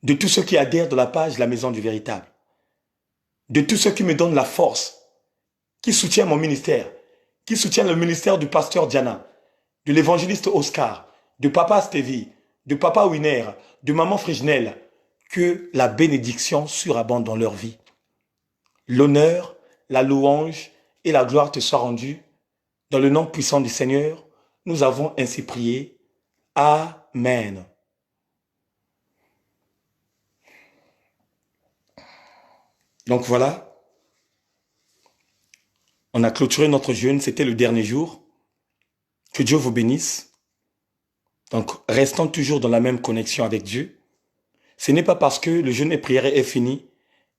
de tous ceux qui adhèrent de la page La Maison du Véritable, de tous ceux qui me donnent la force, qui soutiennent mon ministère, qui soutiennent le ministère du pasteur Diana, de l'évangéliste Oscar, de papa Stevie, de papa Winner, de maman Friginelle, que la bénédiction surabonde dans leur vie. L'honneur, la louange et la gloire te soient rendues. Dans le nom puissant du Seigneur, nous avons ainsi prié. Amen. Donc voilà, on a clôturé notre jeûne, c'était le dernier jour. Que Dieu vous bénisse. Donc, restons toujours dans la même connexion avec Dieu. Ce n'est pas parce que le jeûne et prière est fini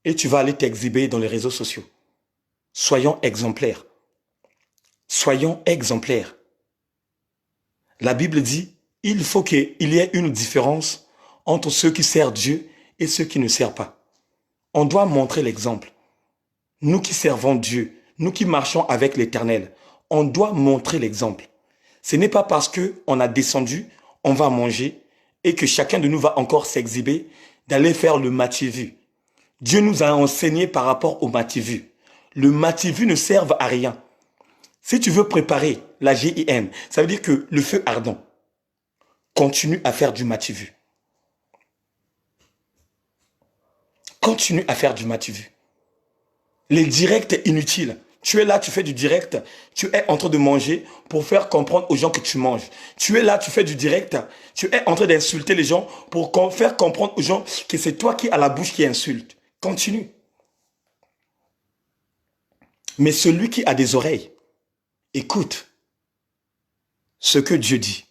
et tu vas aller t'exhiber dans les réseaux sociaux. Soyons exemplaires. Soyons exemplaires. La Bible dit, il faut qu'il y ait une différence entre ceux qui servent Dieu et ceux qui ne servent pas. On doit montrer l'exemple. Nous qui servons Dieu, nous qui marchons avec l'Éternel, on doit montrer l'exemple. Ce n'est pas parce qu'on a descendu, on va manger et que chacun de nous va encore s'exhiber d'aller faire le mati-vu. Dieu nous a enseigné par rapport au mati-vu. Le mati-vu ne sert à rien. Si tu veux préparer la GIM, ça veut dire que le feu ardent, continue à faire du mati-vu. Continue à faire du mati-vu. Les directs inutiles. Tu es là, tu fais du direct, tu es en train de manger pour faire comprendre aux gens que tu manges. Tu es là, tu fais du direct, tu es en train d'insulter les gens pour faire comprendre aux gens que c'est toi qui as la bouche qui insulte. Continue. Mais celui qui a des oreilles, écoute ce que Dieu dit.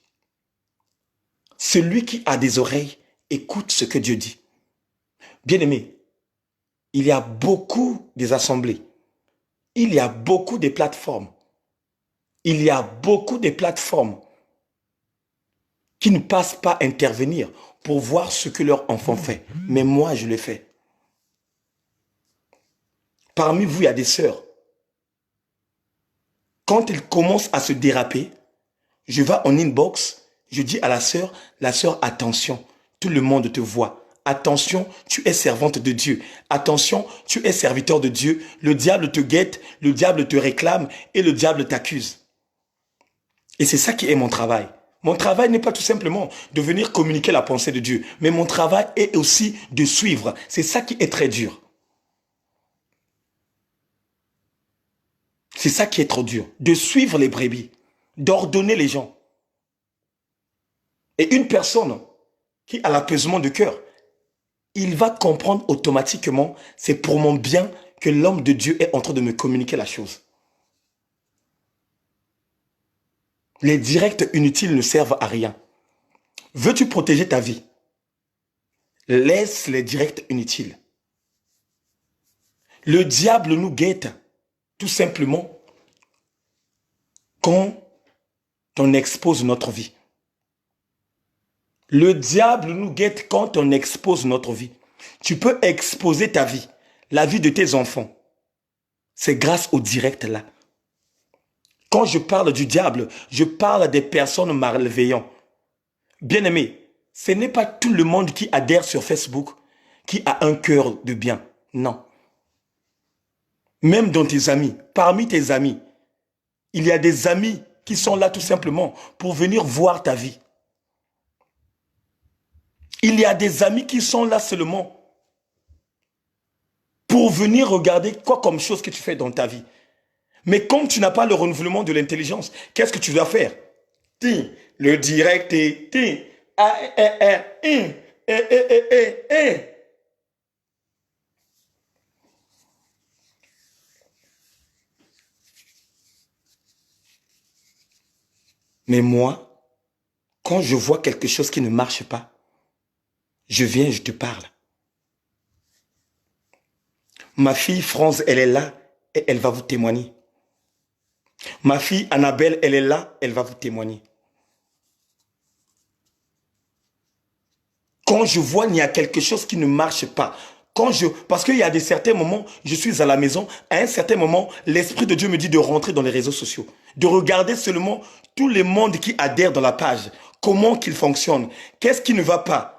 Celui qui a des oreilles, écoute ce que Dieu dit. Bien-aimé, il y a beaucoup des assemblées. Il y a beaucoup de plateformes. Il y a beaucoup de plateformes qui ne passent pas intervenir pour voir ce que leur enfant fait. Mais moi, je le fais. Parmi vous, il y a des sœurs. Quand elles commencent à se déraper, je vais en inbox, je dis à la sœur, attention, tout le monde te voit. Attention, tu es servante de Dieu. Attention, tu es serviteur de Dieu. Le diable te guette, le diable te réclame et le diable t'accuse. Et c'est ça qui est mon travail. Mon travail n'est pas tout simplement de venir communiquer la pensée de Dieu, mais mon travail est aussi de suivre. C'est ça qui est très dur. C'est ça qui est trop dur. De suivre les brebis, d'ordonner les gens. Et une personne qui a l'apaisement de cœur, il va comprendre automatiquement, c'est pour mon bien que l'homme de Dieu est en train de me communiquer la chose. Les directs inutiles ne servent à rien. Veux-tu protéger ta vie? Laisse les directs inutiles. Le diable nous guette tout simplement quand on expose notre vie. Le diable nous guette quand on expose notre vie. Tu peux exposer ta vie, la vie de tes enfants. C'est grâce au direct là. Quand je parle du diable, je parle des personnes malveillantes. Bien-aimé, ce n'est pas tout le monde qui adhère sur Facebook qui a un cœur de bien. Non. Même dans tes amis, parmi tes amis, il y a des amis qui sont là tout simplement pour venir voir ta vie. Il y a des amis qui sont là seulement pour venir regarder quoi comme chose que tu fais dans ta vie. Mais comme tu n'as pas le renouvellement de l'intelligence, qu'est-ce que tu dois faire? Le direct est hé. Mais moi, quand je vois quelque chose qui ne marche pas, je viens, je te parle. Ma fille France, elle est là et elle va vous témoigner. Ma fille Annabelle, elle est là, elle va vous témoigner. Quand je vois qu'il y a quelque chose qui ne marche pas, parce qu'il y a des certains moments, je suis à la maison, à un certain moment, l'Esprit de Dieu me dit de rentrer dans les réseaux sociaux, de regarder seulement tous les mondes qui adhèrent dans la page, comment qu'ils fonctionnent, qu'est-ce qui ne va pas,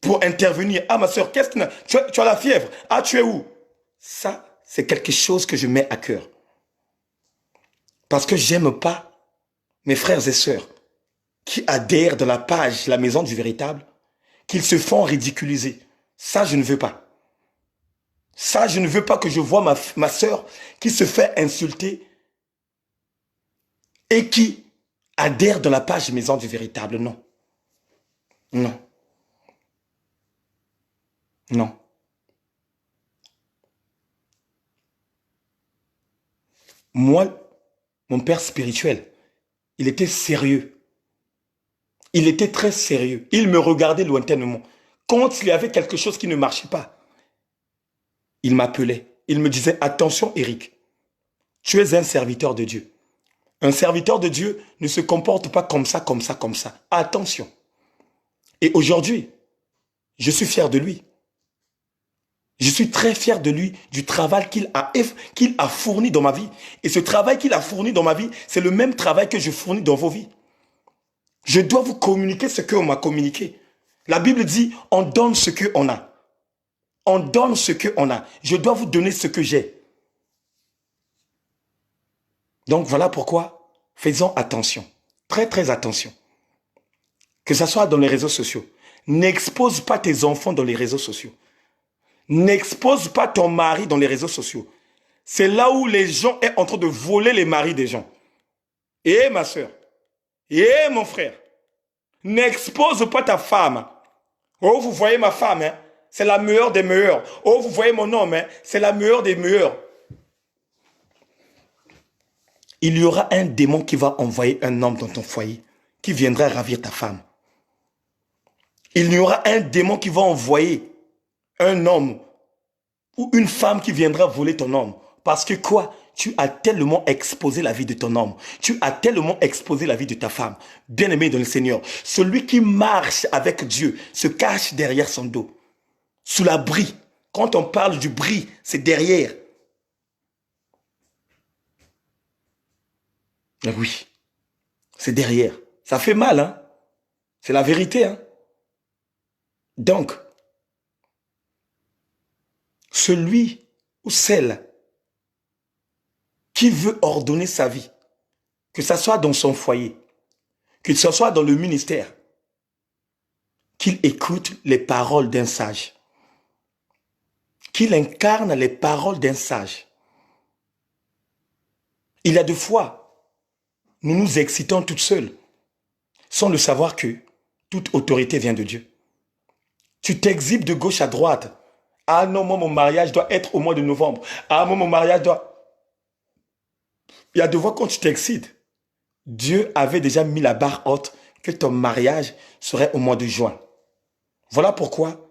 pour intervenir. Ah ma soeur, qu'est-ce que tu as la fièvre? Ah tu es où? Ça, c'est quelque chose que je mets à cœur. Parce que j'aime pas mes frères et sœurs qui adhèrent dans la page La Maison du Véritable, qu'ils se font ridiculiser. Ça, je ne veux pas. Ça, je ne veux pas que je vois ma sœur qui se fait insulter et qui adhère dans la page Maison du Véritable. Non. Non. Non. Moi, mon père spirituel, il était sérieux. Il était très sérieux. Il me regardait lointainement. Quand il y avait quelque chose qui ne marchait pas, il m'appelait. Il me disait, attention Eric, tu es un serviteur de Dieu. Un serviteur de Dieu ne se comporte pas comme ça, comme ça, comme ça. Attention. Et aujourd'hui, je suis fier de lui. Je suis très fier de lui, du travail qu'il a fourni dans ma vie. Et ce travail qu'il a fourni dans ma vie, c'est le même travail que je fournis dans vos vies. Je dois vous communiquer ce qu'on m'a communiqué. La Bible dit, on donne ce qu'on a. On donne ce qu'on a. Je dois vous donner ce que j'ai. Donc voilà pourquoi, faisons attention. Très, très attention. Que ce soit dans les réseaux sociaux. N'expose pas tes enfants dans les réseaux sociaux. N'expose pas ton mari dans les réseaux sociaux. C'est là où les gens sont en train de voler les maris des gens. Et ma soeur, et mon frère, n'expose pas ta femme. Oh, vous voyez ma femme, hein? C'est la meilleure des meilleures. Oh, vous voyez mon homme, hein? C'est la meilleure des meilleures. Il y aura un démon qui va envoyer un homme dans ton foyer, qui viendra ravir ta femme. Il y aura un démon qui va envoyer un homme ou une femme qui viendra voler ton homme. Parce que quoi? Tu as tellement exposé la vie de ton homme. Tu as tellement exposé la vie de ta femme. Bien-aimé dans le Seigneur, celui qui marche avec Dieu se cache derrière son dos. Sous l'abri. Quand on parle du bris, c'est derrière. Oui, c'est derrière. Ça fait mal, hein? C'est la vérité, hein? Donc, celui ou celle qui veut ordonner sa vie, que ce soit dans son foyer, que ce soit dans le ministère, qu'il écoute les paroles d'un sage, qu'il incarne les paroles d'un sage. Il y a des fois, nous nous excitons toutes seules, sans le savoir que toute autorité vient de Dieu. Tu t'exhibes de gauche à droite. Ah non, moi, mon mariage doit être au mois de novembre. Ah, moi, mon mariage doit... Il y a des fois quand tu t'excites, Dieu avait déjà mis la barre haute que ton mariage serait au mois de juin. Voilà pourquoi,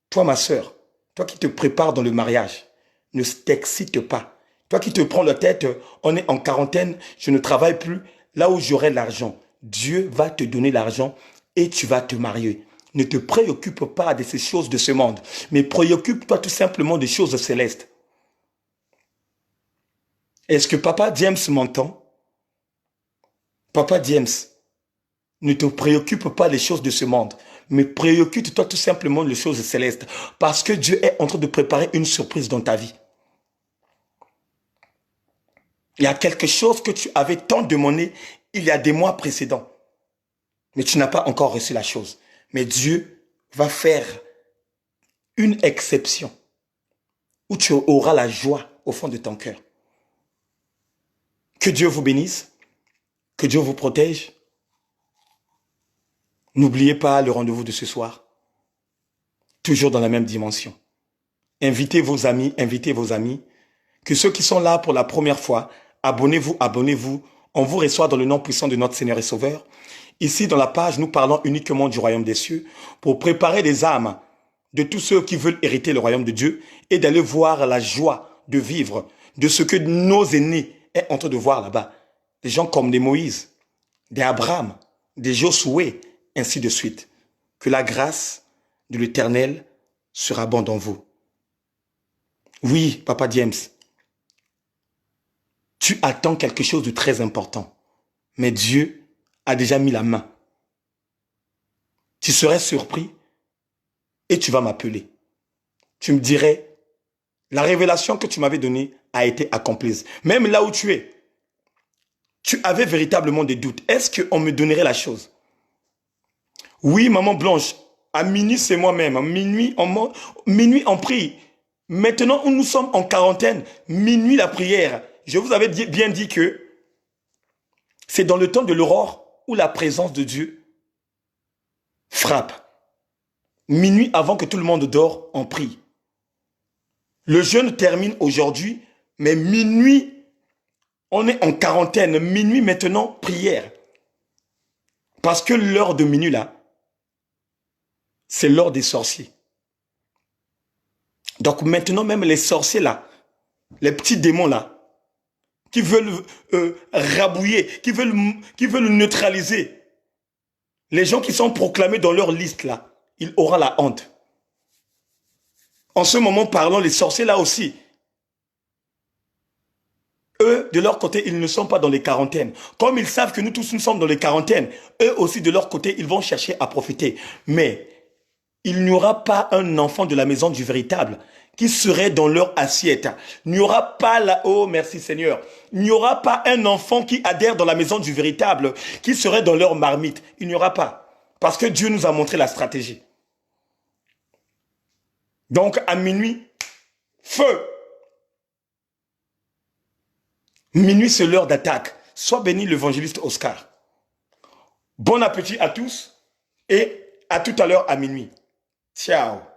toi ma soeur, toi qui te prépares dans le mariage, ne t'excite pas. Toi qui te prends la tête, on est en quarantaine, je ne travaille plus, là où j'aurai l'argent. Dieu va te donner l'argent et tu vas te marier. Ne te préoccupe pas de ces choses de ce monde, mais préoccupe-toi tout simplement des choses célestes. Est-ce que Papa James m'entend? Papa James, ne te préoccupe pas des choses de ce monde, mais préoccupe-toi tout simplement des choses célestes, parce que Dieu est en train de préparer une surprise dans ta vie. Il y a quelque chose que tu avais tant demandé il y a des mois précédents, mais tu n'as pas encore reçu la chose. Mais Dieu va faire une exception où tu auras la joie au fond de ton cœur. Que Dieu vous bénisse, que Dieu vous protège. N'oubliez pas le rendez-vous de ce soir. toujours dans la même dimension. Invitez vos amis, invitez vos amis. Que ceux qui sont là pour la première fois, abonnez-vous, abonnez-vous. On vous reçoit dans le nom puissant de notre Seigneur et Sauveur. Ici, dans la page, nous parlons uniquement du royaume des cieux pour préparer les âmes de tous ceux qui veulent hériter le royaume de Dieu et d'aller voir la joie de vivre de ce que nos aînés sont en train de voir là-bas. Des gens comme des Moïse, des Abraham, des Josué, ainsi de suite. Que la grâce de l'Éternel sera abondante en vous. Oui, Papa James, tu attends quelque chose de très important, mais Dieu a déjà mis la main. Tu serais surpris et tu vas m'appeler. Tu me dirais, la révélation que tu m'avais donnée a été accomplie. Même là où tu es, tu avais véritablement des doutes. Est-ce qu'on me donnerait la chose? Oui, maman Blanche, à minuit, c'est moi-même. À minuit, on prie. Maintenant où nous sommes en quarantaine, minuit la prière. Je vous avais bien dit que c'est dans le temps de l'aurore où la présence de Dieu frappe. Minuit avant que tout le monde dort, on prie. Le jeûne termine aujourd'hui, mais minuit, on est en quarantaine. Minuit maintenant, prière. Parce que l'heure de minuit là, c'est l'heure des sorciers. Donc maintenant, même les sorciers là, les petits démons là, qui veulent rabouiller, qui veulent neutraliser les gens qui sont proclamés dans leur liste là, il aura la honte. En ce moment, parlons les sorciers là aussi. Eux, de leur côté, ils ne sont pas dans les quarantaines. Comme ils savent que nous tous, nous sommes dans les quarantaines, eux aussi, de leur côté, ils vont chercher à profiter. Mais il n'y aura pas un enfant de la maison du véritable qui serait dans leur assiette. Il n'y aura pas là, oh merci Seigneur, il n'y aura pas un enfant qui adhère dans la maison du véritable qui serait dans leur marmite. Il n'y aura pas. Parce que Dieu nous a montré la stratégie. Donc à minuit, feu. Minuit, c'est l'heure d'attaque. Sois béni l'évangéliste Oscar. Bon appétit à tous et à tout à l'heure à minuit. Ciao.